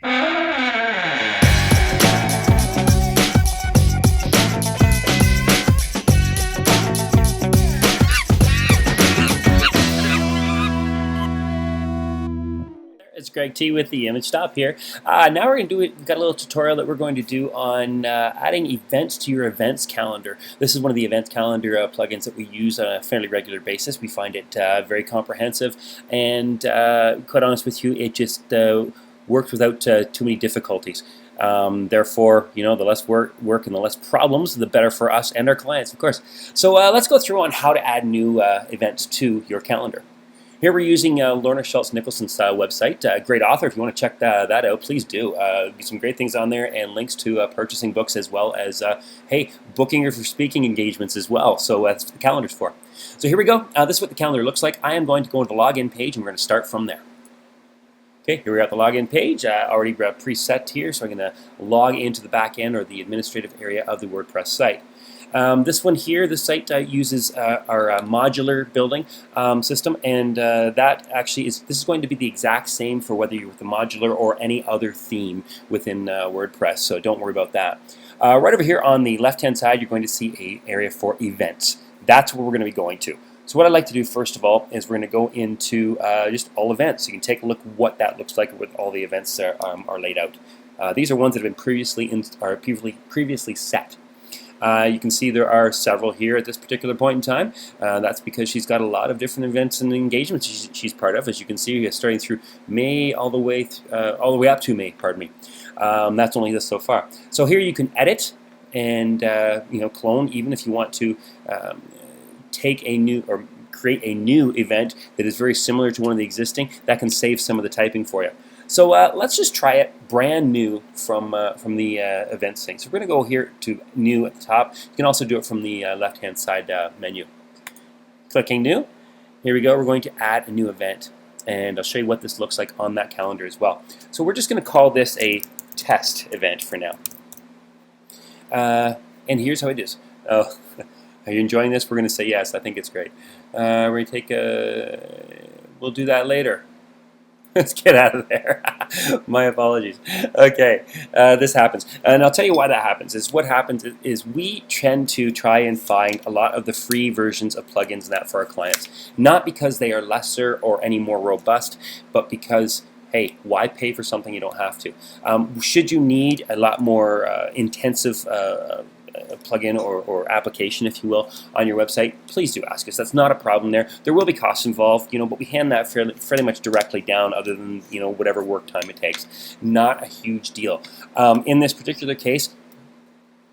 It's Greg T with the Image Stop here. Now we're going to do it. We've got a little tutorial that we're going to do on adding events to your events calendar. This is one of the events calendar plugins that we use on a fairly regular basis. We find it very comprehensive, and quite honest with you, it just works without too many difficulties. Therefore, the less work and the less problems, the better for us and our clients, of course. So let's go through on how to add new events to your calendar. Here we're using Lorna Schultz Nicholson's website. Great author. If you want to check that out, please do. Some great things on there, and links to purchasing books, as well as hey, booking or for speaking engagements as well. So that's what the calendar's for. So here we go. This is what the calendar looks like. I am going to go to the login page, and we're going to start from there. Okay, here we are at the login page. Already preset here, so I'm going to log into the back end or the administrative area of the WordPress site. This one here, the site uses our modular building system, and that actually this is going to be the exact same for whether you're with the modular or any other theme within WordPress, so don't worry about that. Right over here on the left-hand side, you're going to see an area for events. That's where we're going to be going to. So what I'd like to do first of all is we're going to go into just all events. So you can take a look what that looks like with all the events are laid out. These are ones that have been previously set. You can see there are several here at this particular point in time. That's because she's got a lot of different events and engagements she's part of. As you can see, starting through May all the way up to May. Pardon me. That's only this so far. So here you can edit and clone, even if you want to take a new or create a new event that is very similar to one of the existing. That can save some of the typing for you. So let's just try it brand new from the events thing. So we're going to go here to new at the top. You can also do it from the left-hand side menu. Clicking new. Here we go. We're going to add a new event, and I'll show you what this looks like on that calendar as well. So we're just going to call this a test event for now. And here's how it is. Oh, are you enjoying this? We're going to say yes. I think it's great. We're going to take a. We'll do that later. Let's get out of there. My apologies. Okay, this happens. And I'll tell you why that happens. What happens is we tend to try and find a lot of the free versions of plugins and that for our clients. Not because they are lesser or any more robust, but because, hey, why pay for something you don't have to? Should you need a lot more intensive plugin or application, if you will, on your website, please do ask us. That's not a problem there. There will be costs involved, but we hand that fairly much directly down, other than whatever work time it takes. Not a huge deal. In this particular case,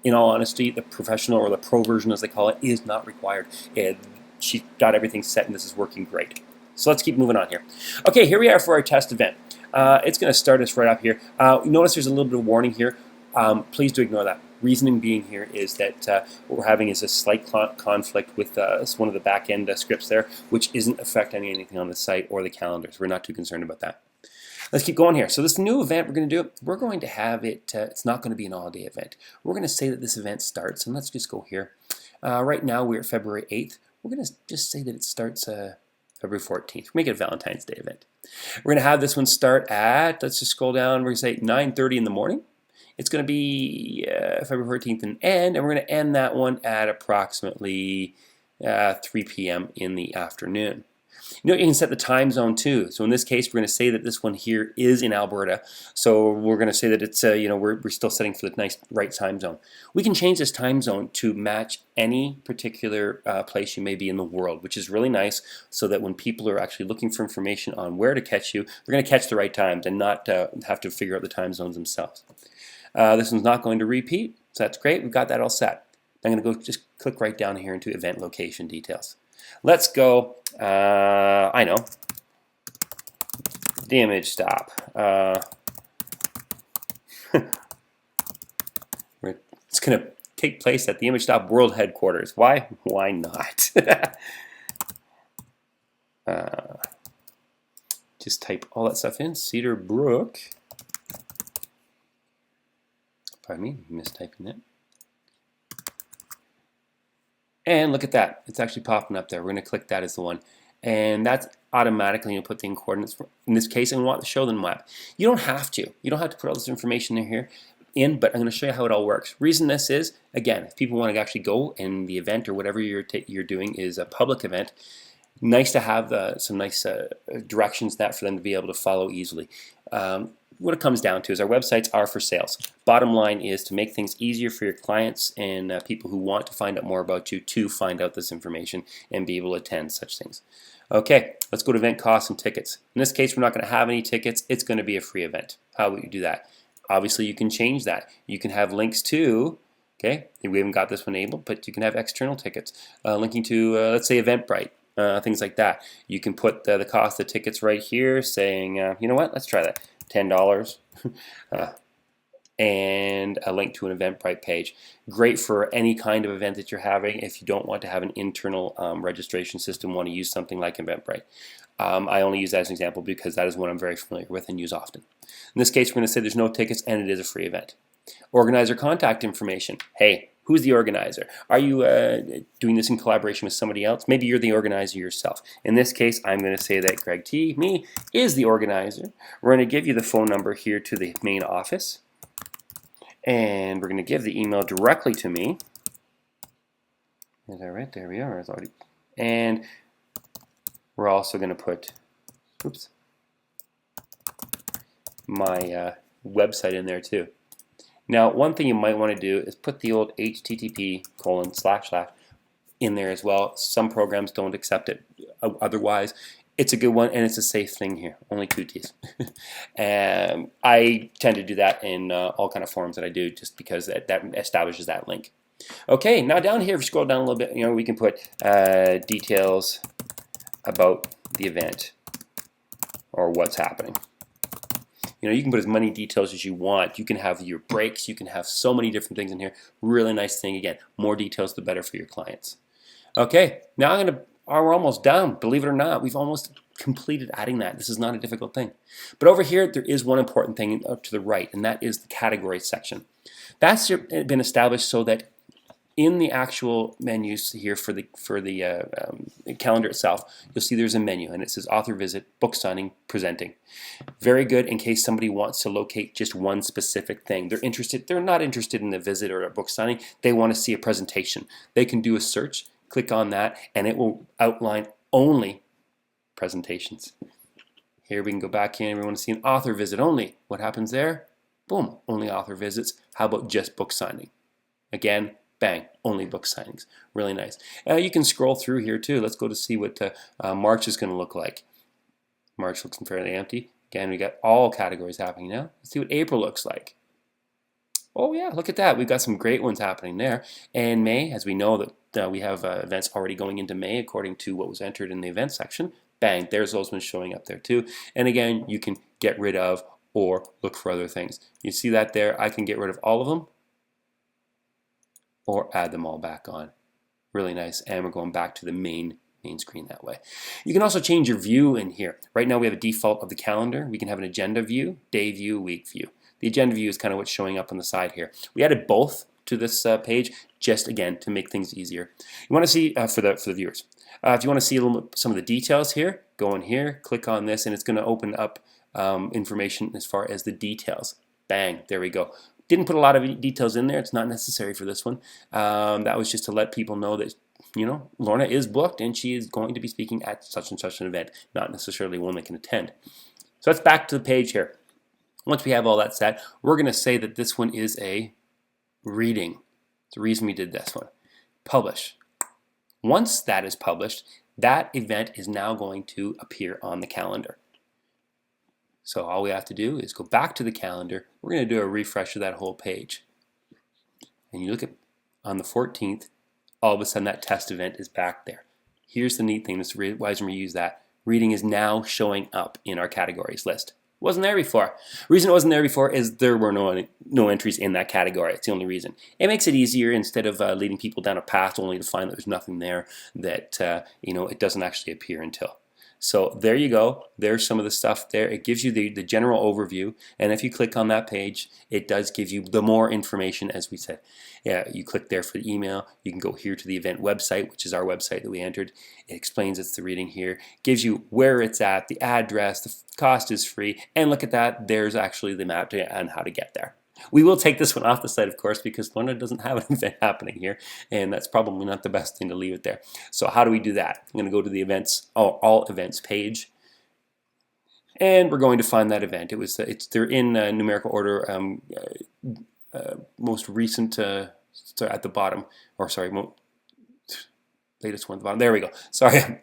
in all honesty, the professional or the pro version, as they call it, is not required. She got everything set, and this is working great. So let's keep moving on here. Okay, here we are for our test event. It's going to start us right up here. Notice there's a little bit of warning here. Please do ignore that. Reasoning being here is that what we're having is a slight conflict with one of the back-end scripts there, which isn't affecting anything on the site or the calendars. We're not too concerned about that. Let's keep going here. So this new event we're going to do, we're going to have it, it's not going to be an all-day event. We're going to say that this event starts, and let's just go here. Right now we're at February 8th. We're going to just say that it starts February 14th. Make it a Valentine's Day event. We're going to have this one start at, let's just scroll down, we're going to say 9:30 in the morning. It's going to be February 14th and we're going to end that one at approximately 3 p.m. in the afternoon. You can set the time zone too. So in this case, we're going to say that this one here is in Alberta. So we're going to say that it's we're still setting for the nice right time zone. We can change this time zone to match any particular place you may be in the world, which is really nice, so that when people are actually looking for information on where to catch you, they're going to catch the right times and not have to figure out the time zones themselves. This one's not going to repeat, so that's great. We've got that all set. I'm going to go just click right down here into event location details. Let's go, I know, the image stop. It's going to take place at the Image Stop World Headquarters. Why? Why not? Just type all that stuff in. Cedar Brook. Pardon me, mistyping that. And look at that. It's actually popping up there. We're going to click that as the one. And that's automatically put the coordinates in this case, and we want to show them map. You don't have to. You don't have to put all this information in here, but I'm going to show you how it all works. Reason this is, again, if people want to actually go and the event or whatever you're doing is a public event, nice to have some nice directions that for them to be able to follow easily. What it comes down to is our websites are for sales. Bottom line is to make things easier for your clients and people who want to find out more about you to find out this information and be able to attend such things. Okay, let's go to event costs and tickets. In this case, we're not going to have any tickets. It's going to be a free event. How would you do that? Obviously, you can change that. You can have links to, okay, we haven't got this one enabled, but you can have external tickets linking to, let's say, Eventbrite. Things like that. You can put the cost of tickets right here saying, you know what, let's try that, $10 and a link to an Eventbrite page. Great for any kind of event that you're having if you don't want to have an internal registration system, want to use something like Eventbrite. I only use that as an example because that is one I'm very familiar with and use often. In this case, we're going to say there's no tickets and it is a free event. Organizer contact information. Hey, who's the organizer? Are you doing this in collaboration with somebody else? Maybe you're the organizer yourself. In this case, I'm going to say that Greg T, me, is the organizer. We're going to give you the phone number here to the main office. And we're going to give the email directly to me. Is that right? There we are. It's already. And we're also going to put, oops, my website in there too. Now, one thing you might want to do is put the old http:// in there as well. Some programs don't accept it otherwise. It's a good one, and it's a safe thing here. Only 2 T's. And I tend to do that in all kind of forums that I do just because that establishes that link. Okay, now down here, if you scroll down a little bit, we can put details about the event or what's happening. You can put as many details as you want. You can have your breaks. You can have so many different things in here. Really nice thing. Again, more details, the better for your clients. Okay, now we're almost done. Believe it or not, we've almost completed adding that. This is not a difficult thing. But over here, there is one important thing to the right, and that is the category section. That's been established so that in the actual menus here for the calendar itself, you'll see there's a menu and it says author visit, book signing, presenting. Very good in case somebody wants to locate just one specific thing. They're not interested in a visit or a book signing. They want to see a presentation. They can do a search, click on that, and it will outline only presentations. Here we can go back in and we want to see an author visit only. What happens there? Boom, only author visits. How about just book signing? Again, bang, only book signings. Really nice. You can scroll through here too. Let's go to see what March is going to look like. March looks fairly empty. Again, we got all categories happening now. Let's see what April looks like. Oh yeah, look at that. We've got some great ones happening there. And May, as we know that we have events already going into May according to what was entered in the event section. Bang, there's those ones showing up there too. And again, you can get rid of or look for other things. You see that there? I can get rid of all of them or add them all back on. Really nice. And we're going back to the main screen that way. You can also change your view in here. Right now we have a default of the calendar. We can have an agenda view, day view, week view. The agenda view is kind of what's showing up on the side here. We added both to this page just again to make things easier. You want to see for the viewers. If you want to see some of the details here, go in here, click on this, and it's going to open up information as far as the details. Bang, there we go. Didn't put a lot of details in there. It's not necessary for this one. That was just to let people know that, Lorna is booked and she is going to be speaking at such and such an event, not necessarily one that can attend. So let's back to the page here. Once we have all that set, we're going to say that this one is a reading. It's the reason we did this one. Publish. Once that is published, that event is now going to appear on the calendar. So all we have to do is go back to the calendar. We're going to do a refresh of that whole page. And you look at on the 14th, all of a sudden that test event is back there. Here's the neat thing. This is why we use that. Reading is now showing up in our categories list. It wasn't there before. The reason it wasn't there before is there were no entries in that category. It's the only reason. It makes it easier instead of leading people down a path only to find that there's nothing there that it doesn't actually appear until. So there you go. There's some of the stuff there. It gives you the general overview. And if you click on that page, it does give you the more information, as we said. Yeah, you click there for the email. You can go here to the event website, which is our website that we entered. It explains it's the reading here. Gives you where it's at, the address, the cost is free. And look at that. There's actually the map and how to get there. We will take this one off the site, of course, because Lorna doesn't have an event happening here, and that's probably not the best thing to leave it there. So how do we do that? I'm going to go to the events, all events page, and we're going to find that event. They're in numerical order, most recent at the bottom, or sorry, latest one at the bottom. There we go. Sorry, I'm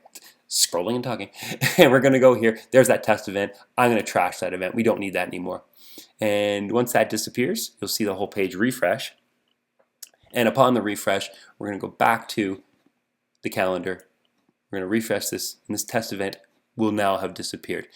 scrolling and talking. And we're going to go here. There's that test event. I'm going to trash that event. We don't need that anymore. And once that disappears, you'll see the whole page refresh. And upon the refresh, we're going to go back to the calendar. We're going to refresh this, and this test event will now have disappeared.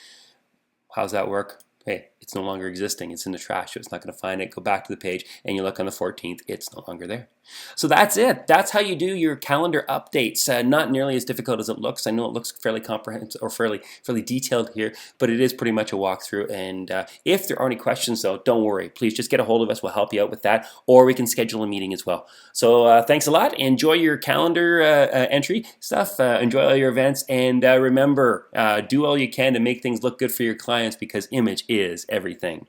How's that work? Hey, it's no longer existing. It's in the trash, so it's not going to find it. Go back to the page, and you look on the 14th, it's no longer there. So that's it. That's how you do your calendar updates. Not nearly as difficult as it looks. I know it looks fairly comprehensive or fairly detailed here, but it is pretty much a walkthrough. And if there are any questions, though, don't worry. Please just get a hold of us. We'll help you out with that, or we can schedule a meeting as well. So thanks a lot. Enjoy your calendar entry stuff. Enjoy all your events, and remember, do all you can to make things look good for your clients, because image is everything.